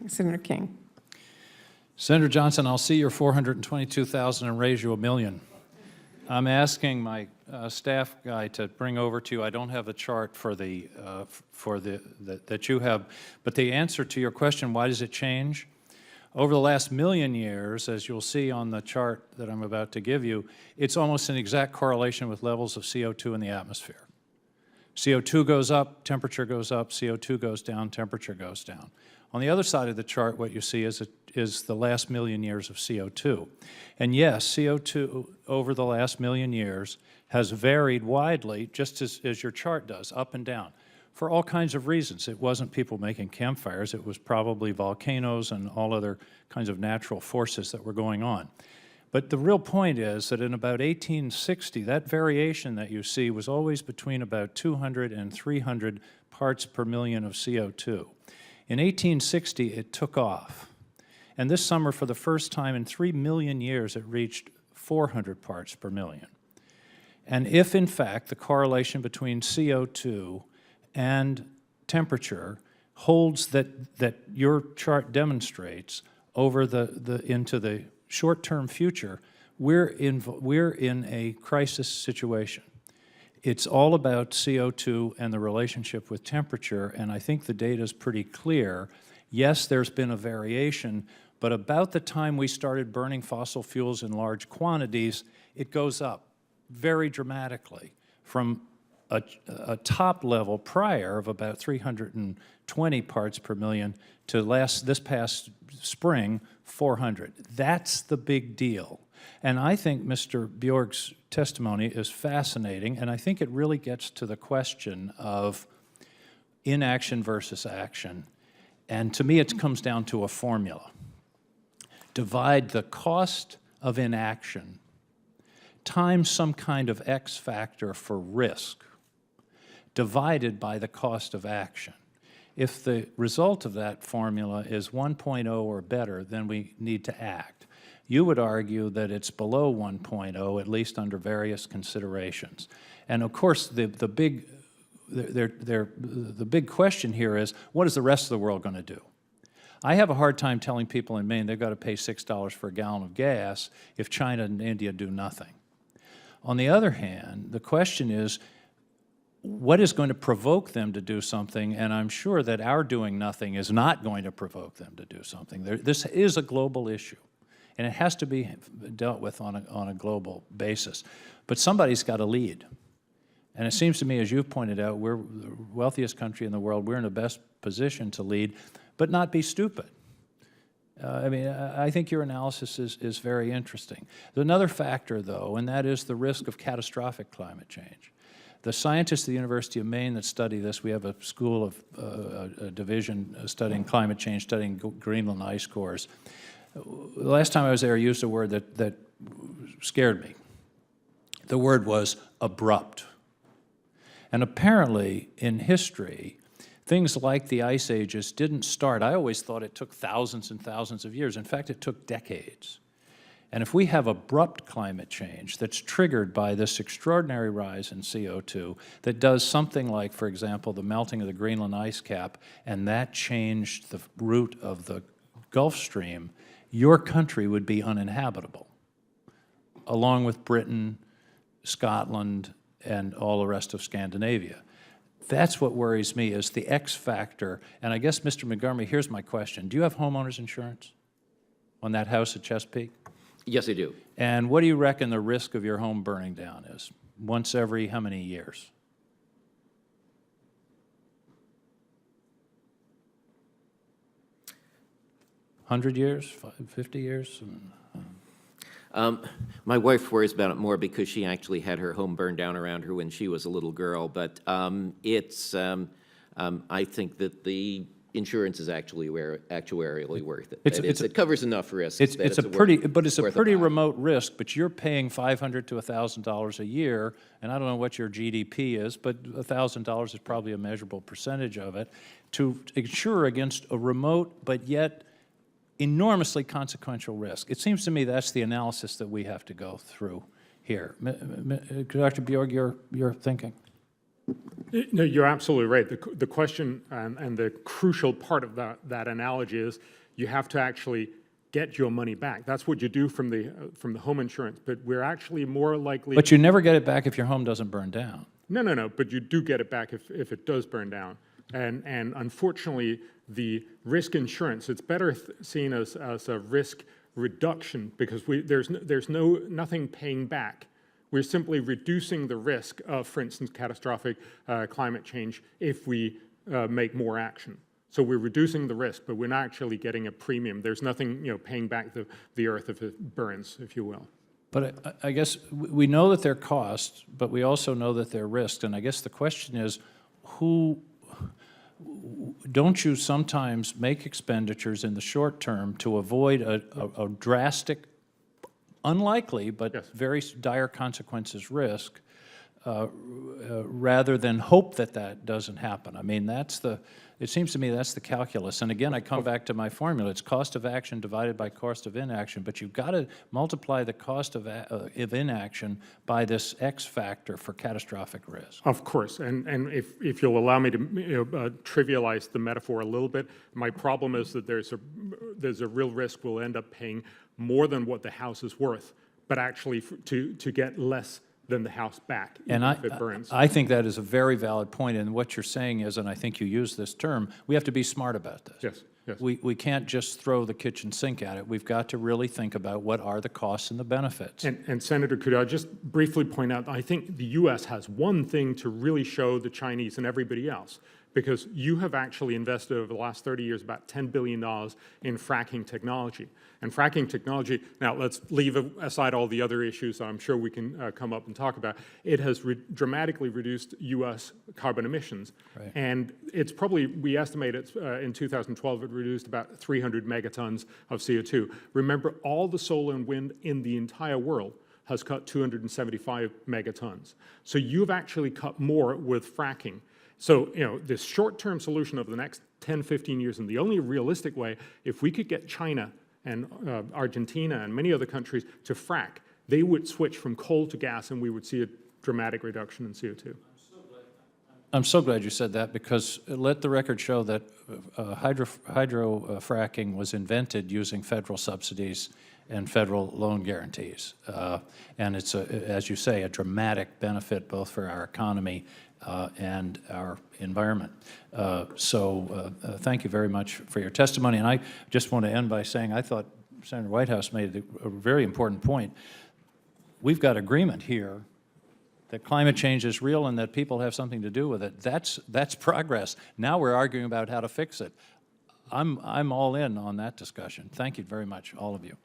Senator King. Senator Johnson, I'll see your 422,000 and raise you $1 million. I'm asking my staff guy to bring over to you. I don't have a chart for that you have, but the answer to your question, why does it change? Over the last million years, as you'll see on the chart that I'm about to give you, it's almost an exact correlation with levels of CO2 in the atmosphere. CO2 goes up, temperature goes up, CO2 goes down, temperature goes down. On the other side of the chart, what you see is the last million years of CO2. And yes, CO2 over the last million years has varied widely, just as your chart does, up and down, for all kinds of reasons. It wasn't people making campfires, it was probably volcanoes and all other kinds of natural forces that were going on. But the real point is that in about 1860, that variation that you see was always between about 200 and 300 parts per million of CO2. In 1860, it took off. And this summer, for the first time in 3 million years, it reached 400 parts per million. And if, in fact, the correlation between CO2 and temperature holds that your chart demonstrates over into the short-term future, we're in a crisis situation. It's all about CO2 and the relationship with temperature, and I think the data is pretty clear. Yes, there's been a variation, but about the time we started burning fossil fuels in large quantities, it goes up very dramatically from a top level prior of about 320 parts per million to this past spring, 400. That's the big deal. And I think Mr. Bjork's testimony is fascinating, and I think it really gets to the question of inaction versus action. And to me, it comes down to a formula. Divide the cost of inaction times some kind of X factor for risk, divided by the cost of action. If the result of that formula is 1.0 or better, then we need to act. You would argue that it's below 1.0, at least under various considerations. And of course, the big question here is, what is the rest of the world going to do? I have a hard time telling people in Maine they've got to pay $6 for a gallon of gas if China and India do nothing. On the other hand, the question is, what is going to provoke them to do something? And I'm sure that our doing nothing is not going to provoke them to do something. This is a global issue, and it has to be dealt with on a global basis. But somebody's got to lead. And it seems to me, as you've pointed out, we're the wealthiest country in the world. We're in the best position to lead, but not be stupid. I mean, I think your analysis is very interesting. There's another factor, though, and that is the risk of catastrophic climate change. The scientists at the University of Maine that study this, we have a school of a division studying climate change, studying Greenland ice cores. The last time I was there, I used a word that scared me. The word was abrupt. And apparently, in history, things like the ice ages didn't start. I always thought it took thousands and thousands of years. In fact, it took decades. And if we have abrupt climate change that's triggered by this extraordinary rise in CO2 that does something like, for example, the melting of the Greenland ice cap, and that changed the route of the Gulf Stream, your country would be uninhabitable, along with Britain, Scotland, and all the rest of Scandinavia. That's what worries me, is the X factor. And I guess, Mr. Montgomery, here's my question. Do you have homeowners insurance on that house at Chesapeake? Yes, I do. And what do you reckon the risk of your home burning down is? Once every how many years? $100 years? 50 years? My wife worries about it more because she actually had her home burned down around her when she was a little girl. But I think that the insurance is actually actuarially worth it. It covers enough risk. It's a pretty remote risk, but you're paying $500 to $1,000 a year, and I don't know what your GDP is, but $1,000 is probably a measurable percentage of it, to insure against a remote but yet enormously consequential risk. It seems to me that's the analysis that we have to go through here. Dr. Bjork, your thinking? No, you're absolutely right. The question and the crucial part of that analogy is you have to actually get your money back. That's what you do from the home insurance, but we're actually more likely. But you never get it back if your home doesn't burn down. No, but you do get it back if it does burn down. And unfortunately, the risk insurance, it's better seen as a risk reduction because there's nothing paying back. We're simply reducing the risk of, for instance, catastrophic climate change if we make more action. So we're reducing the risk, but we're not actually getting a premium. There's nothing, paying back the earth if it burns, if you will. But I guess we know that they're costs, but we also know that they're risks. And I guess the question is, don't you sometimes make expenditures in the short term to avoid a drastic, unlikely, but yes, very dire consequences risk, rather than hope that that doesn't happen? I mean, it seems to me that's the calculus. And again, I come back to my formula. It's cost of action divided by cost of inaction, but you've got to multiply the cost of inaction by this X factor for catastrophic risk. Of course, and if you'll allow me to trivialize the metaphor a little bit, my problem is that there's a real risk we'll end up paying more than what the house is worth, but actually to get less than the house back, even if it burns. I think that is a very valid point, and what you're saying is, and I think you use this term, we have to be smart about this. Yes, yes. We can't just throw the kitchen sink at it. We've got to really think about what are the costs and the benefits. And Senator, could I just briefly point out, I think the U.S. has one thing to really show the Chinese and everybody else, because you have actually invested over the last 30 years about $10 billion in fracking technology. And fracking technology, now let's leave aside all the other issues that I'm sure we can come up and talk about. It has dramatically reduced U.S. carbon emissions. Right. And it's probably, we estimate it's in 2012, it reduced about 300 megatons of CO2. Remember, all the solar and wind in the entire world has cut 275 megatons. So you've actually cut more with fracking. So, this short-term solution over the next 10, 15 years, and the only realistic way, if we could get China and Argentina and many other countries to frack, they would switch from coal to gas, and we would see a dramatic reduction in CO2. I'm so glad you said that, because let the record show that hydro fracking was invented using federal subsidies and federal loan guarantees. And it's, as you say, a dramatic benefit both for our economy and our environment. Thank you very much for your testimony. And I just want to end by saying I thought Senator Whitehouse made a very important point. We've got agreement here that climate change is real and that people have something to do with it. That's progress. Now we're arguing about how to fix it. I'm all in on that discussion. Thank you very much, all of you.